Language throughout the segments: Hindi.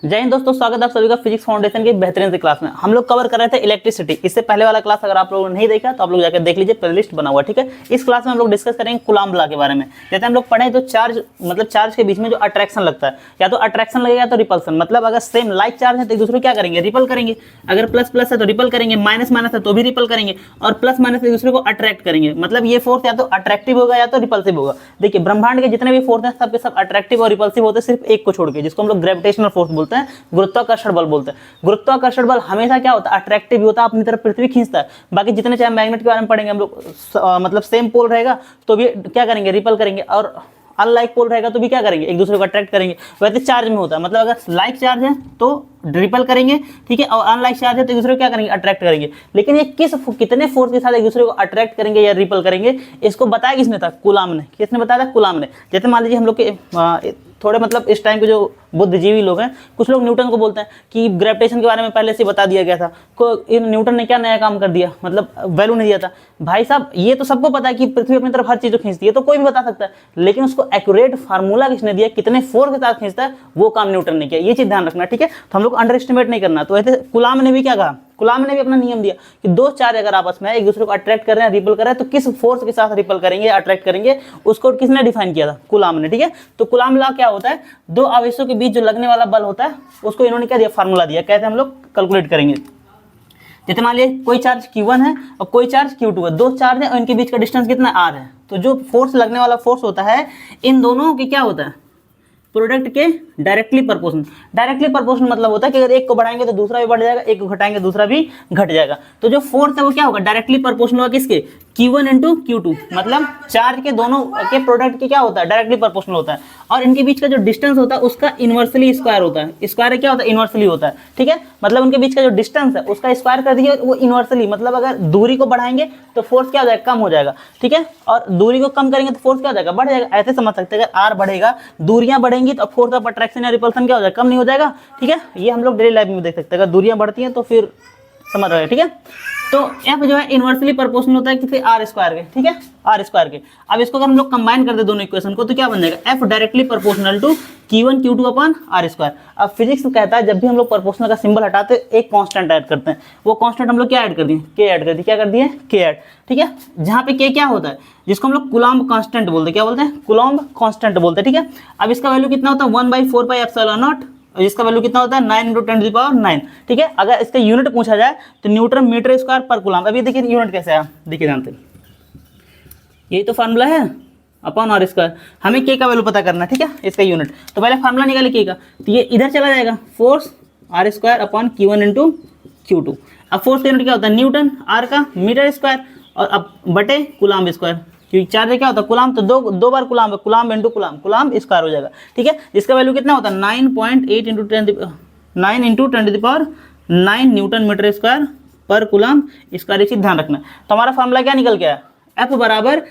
जय हिंद दोस्तों, स्वागत है आप सभी का फिजिक्स फाउंडेशन की बेहतरीन सी क्लास में। हम लोग कवर कर रहे थे इलेक्ट्रिसिटी। इससे पहले वाला क्लास अगर आप लोगों ने नहीं देखा तो आप लोग जाकर देख लीजिए, प्लेलिस्ट बना हुआ, ठीक है। इस क्लास में हम लोग डिस्कस करेंगे कूलाम्ब लॉ के बारे में। जैसे हम लोग पढ़े तो चार्ज मतलब चार्ज के बीच में जो अट्रैक्शन लगता है, या तो अट्रैक्शन लगेगा तो रिपल्सन, मतलब अगर सेम लाइक चार्ज है तो एक दूसरे को क्या करेंगे, रिपल करेंगे। अगर प्लस प्लस है तो रिपल करेंगे, माइनस माइनस है तो भी रिपल करेंगे, और प्लस माइनस एक दूसरे को अट्रैक्ट करेंगे। मतलब ये फोर्स या तो अट्रैक्टिव होगा या तो रिपल्सिव होगा। देखिए ब्रह्मांड के जितने भी फोर्स हैं सब के सब अट्रैक्टिव और रिपल्सिव होते हैं, सिर्फ एक को छोड़ के, जिसको हम लोग ग्रेविटेशनल फोर्स बोलते हैं, गुरुत्वाकर्षण बल बोलते हैं। गुरुत्वाकर्षण बल हमेशा क्या होता है, अट्रैक्टिव होता है, अपनी तरफ पृथ्वी खींचता है। बाकी जितने चाहे मैग्नेट के बारे में पढ़ेंगे हम लोग, मतलब सेम पोल रहेगा तो भी क्या करेंगे, रिपल करेंगे, और अनलाइक पोल रहेगा तो भी क्या करेंगे, एक दूसरे को अट्रैक्ट करेंगे। वैसे चार्ज में होता है, मतलब अगर लाइक चार्ज है तो रिपल करेंगे, ठीक है, और अनलाइक चार्ज है तो एक दूसरे को क्या करेंगे, अट्रैक्ट करेंगे। लेकिन ये कितने फोर्स के साथ एक दूसरे को अट्रैक्ट करेंगे या रिपल करेंगे, इसको बताया किसने था, कूलाम्ब ने। किसने बताया था, कूलाम्ब ने। जैसे मान लीजिए हम लोग के थोड़े मतलब इस टाइम के जो बुद्धिजीवी लोग हैं, कुछ लोग न्यूटन को बोलते हैं कि ग्रेविटेशन के बारे में पहले से बता दिया गया था, को न्यूटन ने क्या नया काम कर दिया, मतलब वैल्यू नहीं दिया था। भाई साहब ये तो सबको पता है कि पृथ्वी अपनी तरफ हर चीज को खींचती है, तो कोई भी बता सकता है, लेकिन उसको एक्यूरेट फार्मूला किसने दिया, कितने फोर्स के साथ खींचता है, वो काम न्यूटन ने किया। ये चीज ध्यान रखना, ठीक है। तो हम लोग अंडर एस्टिमेट नहीं करना। तो ऐसे कूलाम्ब ने भी क्या कहा, कूलाम्ब ने भी अपना नियम दिया कि दो चार्ज अगर आपस में एक दूसरे को अट्रैक्ट कर रहे हैं, रिपल कर रहे हैं, तो किस फोर्स के साथ रिपल करेंगे, अट्रैक्ट करेंगे, उसको किसने डिफाइन किया था, कूलाम्ब ने, ठीक है। तो कूलाम्ब लॉ क्या होता है, दो आवेशों के बीच जो लगने वाला बल होता है उसको इन्होंने क्या दिया, फार्मूला दिया। कहते हैं हम लोग कैलकुलेट करेंगे। जैसे मान लीजिए कोई चार्ज Q1 है और कोई चार्ज Q2 है, दो चार्ज है और इनके बीच का डिस्टेंस कितना R है। तो जो फोर्स लगने वाला फोर्स होता है, इन दोनों की क्या होता है, प्रोडक्ट के डायरेक्टली प्रोपोर्शनल। डायरेक्टली प्रोपोर्शनल मतलब होता है कि अगर एक को बढ़ाएंगे तो दूसरा भी बढ़ जाएगा, एक को घटाएंगे दूसरा भी घट जाएगा। तो जो फोर्स है वो क्या होगा, डायरेक्टली प्रोपोर्शनल होगा किसके, Q1 इंटू Q2, मतलब चार्ज के दोनों के प्रोडक्ट के क्या होता है, डायरेक्टली प्रोपोर्शनल होता है। और इनके बीच का जो डिस्टेंस होता है उसका इनवर्सली स्क्वायर होता है। स्क्वायर क्या होता है, इनवर्सली होता है, ठीक है। मतलब उनके बीच का जो डिस्टेंस है उसका स्क्वायर कर दीजिए, वो इनवर्सली, मतलब अगर दूरी को बढ़ाएंगे तो फोर्स क्या हो जाएगा, कम हो जाएगा, ठीक है। और दूरी को कम करेंगे तो फोर्स क्या हो जाएगा, बढ़ जाएगा। ऐसे समझ सकते हैं, अगर R बढ़ेगा, दूरियां बढ़ेंगी तो फोर्स ऑफ अट्रैक्शन या रिपल्सन क्या हो जाएगा, कम नहीं हो जाएगा, ठीक है। ये हम लोग डेली लाइफ में देख सकते हैं, अगर दूरियां बढ़ती हैं तो फिर समझ रहे हैं, ठीक है। तो F जो है इनवर्सली प्रोपोर्शनल होता है किसी R स्क्वायर के, ठीक है, R स्क्वायर के। अब इसको अगर हम लोग कंबाइन कर दे दोनों इक्वेशन को तो क्या बन जाएगा, F directly proportional to Q1 Q2 upon R square. अब फिजिक्स कहता है जब भी हम लोग प्रोपोर्शनल का सिंबल हटाते हैं एक कांस्टेंट ऐड करते हैं। वो कांस्टेंट हम लोग क्या ऐड कर दिए, K ऐड कर दिए। क्या कर दिए, K ऐड, ठीक है। जहाँ पे K क्या होता है, जिसको हम लोग कूलाम्ब कांस्टेंट बोलते हैं। क्या बोलते हैं, कूलाम्ब कांस्टेंट बोलते हैं, ठीक है। अब इसका वैल्यू कितना होता है, 1/4 पाई एप्सिलॉन नॉट, इसका वैल्यू कितना होता है 9 × 10⁹, ठीक है। अगर इसका यूनिट पूछा जाए तो न्यूटन मीटर स्क्वायर पर कूलाम्ब। अभी देखिए यूनिट कैसे है, देखिए जानते हैं, यही तो फार्मूला है अपॉन R स्क्वायर। हमें K का वैल्यू पता करना है, ठीक है, इसका यूनिट। तो पहले फार्मूला निकाले K का, तो ये इधर चला जाएगा, force R square upon Q1 into Q2। अब फोर्स का यूनिट क्या होता है, न्यूटन, R का मीटर स्क्वायर, और अब बटे कूलाम्ब स्क्वायर, क्योंकि चार्ज क्या होता है कूलाम्ब, तो दो बार coulomb, coulomb into coulomb, coulomb square हो जाएगा, ठीक है। जिसका वैल्यू कितना होता है 9.8 इंटू 10⁹ न्यूटन मीटर स्क्वायर पर कूलाम्ब स्क्वायर। इसी ध्यान रखना। तो हमारा फॉर्मूला क्या निकल गया, F बराबर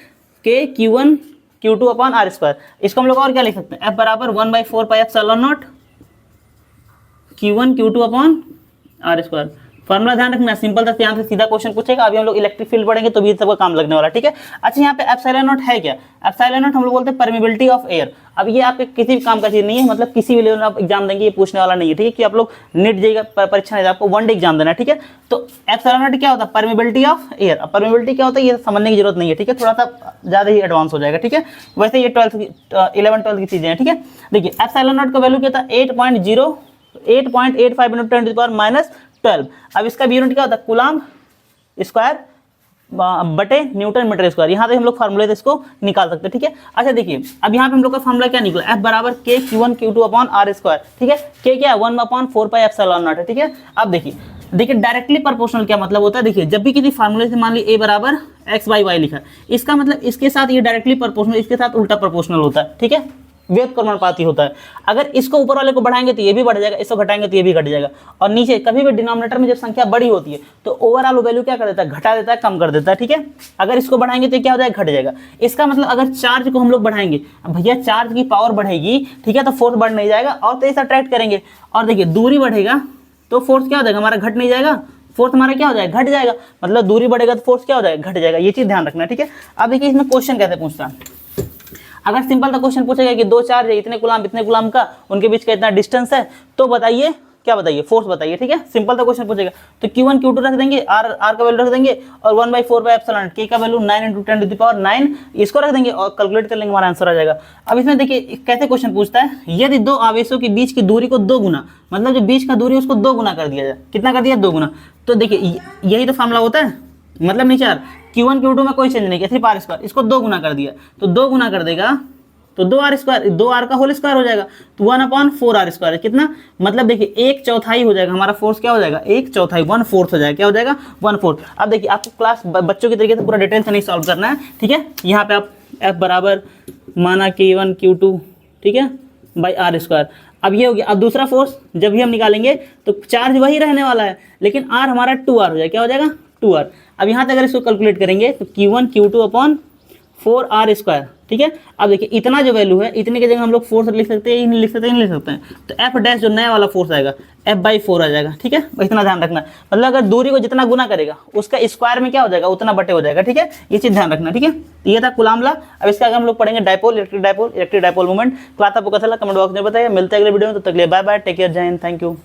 K Q1 Q2 upon R square. इसको हम लोग और क्या लिख सकते हैं, F बराबर 1/4 pi epsilon not Q1 Q2 upon R square. Formula ध्यान रखना, सिंपल था, यहाँ से सीधा क्वेश्चन पूछेगा। अभी हम लोग इलेक्ट्रिक फील्ड पढ़ेंगे तो भी सबका काम लगने वाला, ठीक है। अच्छा यहाँ पे एप्सिलॉन नॉट है क्या, एप्सिलॉन नॉट हम लोग बोलते हैं परमिबिलिटी ऑफ एयर। अब ये आपके किसी भी काम का चीज नहीं है, मतलब किसी भी लेवल में आप एग्जाम देंगे ये पूछने वाला नहीं है, ठीक है। कि आप लोग नेट जाइएगा परीक्षा नहीं, आपको वन डे एग्जाम देना है, ठीक है। तो एप्सिलॉन नॉट क्या होता है, परमिबिलिटी ऑफ एयर। अब परमिबिलिटी क्या होता है ये समझने की जरूरत नहीं है, ठीक है, थोड़ा सा ज्यादा ही एडवांस हो जाएगा, ठीक है। वैसे ये 11th-12th की चीजें हैं, ठीक है। देखिए एप्सिलॉन नॉट का वैल्यू क्या था, 8.85 × 10⁻12। अब इसका भी यूनिट क्या होता है, कूलाम्ब स्क्वायर बटे न्यूटन मीटर स्क्वायर। यहाँ से हम लोग फार्मूले से इसको निकाल सकते हैं, ठीक है। अच्छा देखिए अब यहाँ पे हम लोग का फार्मूला क्या निकला, F बराबर K Q1 Q2 upon R square, ठीक है। K क्या है 1/4 पाई एप्सिलॉन नॉट है, ठीक है। अब देखिए डायरेक्टली प्रोपोर्शनल क्या मतलब होता है, देखिए जब भी किसी फार्मूले से मान ली A बराबर x/y लिखा, इसका मतलब इसके साथ ये डायरेक्टली प्रोपोर्शनल, इसके साथ उल्टा प्रोपोर्शनल होता है, ठीक है, व्युत्क्रमानुपाती होता है। अगर इसको ऊपर वाले को बढ़ाएंगे तो ये भी बढ़ जाएगा, इसको घटाएंगे तो ये भी घट जाएगा। और नीचे कभी भी डिनोमिनेटर में जब संख्या बड़ी होती है तो ओवरऑल वैल्यू क्या कर देता है, घटा देता है, कम कर देता है, ठीक है। अगर इसको बढ़ाएंगे तो क्या हो जाएगा, घट जाएगा। इसका मतलब अगर चार्ज को हम लोग बढ़ाएंगे, भैया चार्ज की पावर बढ़ेगी, ठीक है, तो फोर्स बढ़ नहीं जाएगा और तेज अट्रैक्ट करेंगे। और देखिए दूरी बढ़ेगा तो फोर्स क्या हो जाएगा, हमारा घट नहीं जाएगा, फोर्स हमारा क्या हो जाएगा, घट जाएगा। मतलब दूरी बढ़ेगा तो फोर्स क्या हो जाएगा, घट जाएगा। ये चीज ध्यान रखना, ठीक है। अब देखिए इसमें क्वेश्चन कैसे पूछता है। अगर सिंपल सा क्वेश्चन पूछेगा कि दो चार्ज है इतने गुलाम का, उनके बीच का इतना डिस्टेंस है, तो बताइए क्या बताइए, फोर्स बताइए, ठीक है। सिंपल सा क्वेश्चन पूछेगा तो Q1 Q2 रख देंगे, R का वैल्यू रख देंगे और 1/4 K का वैल्यू 9 × 10⁹ इसको रख देंगे और कैलकुलेट कर लेंगे, हमारा आंसर आ जाएगा। अब इसमें देखिए कैसे क्वेश्चन पूछता है, यदि दो आवेशों के बीच की दूरी को 2 गुना, मतलब जो बीच का दूरी है उसको 2 गुना कर दिया जाए, कितना कर दिया 2 गुना, तो देखिए यही तो फॉर्मूला होता है, मतलब नीचे यार Q1 Q2 में कोई चेंज नहीं किया, सिर्फ R², इसको 2 गुना कर दिया तो 2 गुना कर देगा तो 2R² 2R का होल स्क्वायर हो जाएगा, तो 1/4R², कितना, मतलब देखिए 1/4 हो जाएगा हमारा फोर्स, क्या हो जाएगा 1/4 1/4 हो जाएगा, क्या हो जाएगा 1/4। अब देखिए आपको क्लास बच्चों के तरीके से पूरा डिटेल से नहीं सॉल्व करना है, ठीक है। यहाँ पे आप F बराबर माना Q1 Q2, ठीक है, R²। अब ये हो गया। अब दूसरा फोर्स जब भी हम निकालेंगे तो चार्ज वही रहने वाला है, लेकिन R हमारा 2R हो जाएगा, क्या हो जाएगा 2R। अब यहाँ तक अगर इसको कैलकुलेट करेंगे तो Q1 Q2/4R², ठीक है। अब देखिए इतना जो वैल्यू है, इतने की जगह हम लोग फोर्स लिख सकते हैं, नहीं लिख सकते, नहीं लिख सकते हैं, तो F' जो नया वाला फोर्स आएगा F/4 आ जाएगा, ठीक है। इतना ध्यान रखना, मतलब अगर दूरी को जितना गुना करेगा उसका स्क्वायर में क्या हो जाएगा, उतना बटे हो जाएगा, ठीक है। ये चीज ध्यान रखना, ठीक है। ये था कूलाम लॉ। अब इसका आगे हम लोग पढ़ेंगे dipole, electric dipole movement. Class आपको कैसा लगा कमेंट बॉक्स में बताइए। मिलते हैं अगले वीडियो में, तो तक के लिए बाय बाय, टेक केयर, जय हिंद, थैंक यू।